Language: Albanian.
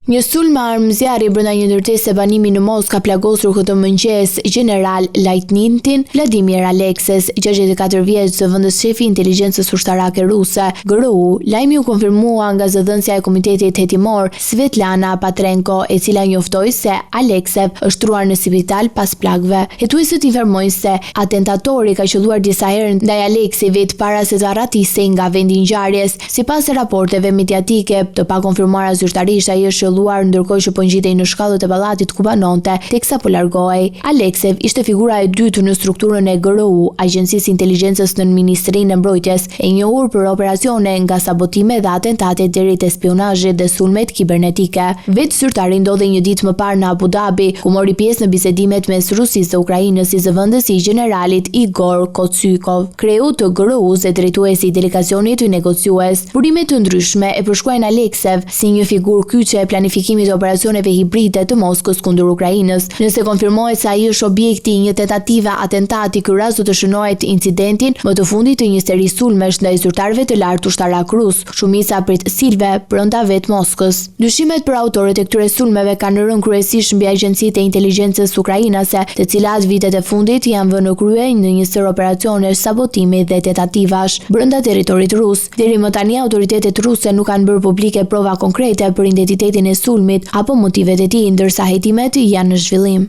Një sulm me armë zjarri brenda një ndërtese banimi në Moskë ka plagosur këtë mëngjes general lajtnintin Vladimir Alekses, 64 vjeç, zëvendës shefi i inteligjencës ushtarake ruse, GRU. Lajmi u konfirmua nga zëdhënësja e komitetit hetimor Svetlana Patrenko, e cila njoftoi se Aleksev është truar në spital pas plagëve. Hetuesët informojnë se atentatori ka qelluar disa herë ndaj Aleksevit para se të arratisej nga vendi i ngjarjes. Sipas raporteve mediatike të pakonfirmuara zyrtarisht, ai është ndërkohë që po ngjitej në shkallët e pallatit ku banonte, teksa po largohej. Aleksev ishte figura e dytë në strukturën e GRU, agjencisë inteligjencës në Ministrinë e Mbrojtjes, e njohur për operacione nga sabotime dhe atentate deri te spionazhi dhe sulmet kibernetike. Vetë zyrtari ndodhej një ditë më parë në Abu Dhabi, ku mori pjesë në bisedimet mes Rusisë dhe Ukrainës si zëvendës i generalit Igor Kotsykov, kreu të GRU-s dhe drejtuesi i delegacionit negociues. Burime të ndryshme e përshkruajnë Aleksev si një figurë kyçe e planifikimit të operacioneve hibride të Moskës kundër Ukrainës. Nëse konfirmohet se ai është objekti i një tentative atentati, ky rast do të shënohet incidentin më të fundit të një seri sulmesh ndaj zyrtarëve të lartë ushtarak rus, shumica prit silve brenda vetë Moskës. Dyshimet për autorët e këtyre sulmeve kanë rënë kryesisht mbi agjencitë e inteligjencës ukrainase, të cilat vitet e fundit janë vënë në krye në një sër operacionesh sabotimi dhe tentativash brenda territorit rus. Deri më tani autoritetet ruse nuk kanë bërë publike prova konkrete për identitetin e sulmit apo motivet e tij, ndërsa hetimet janë në zhvillim.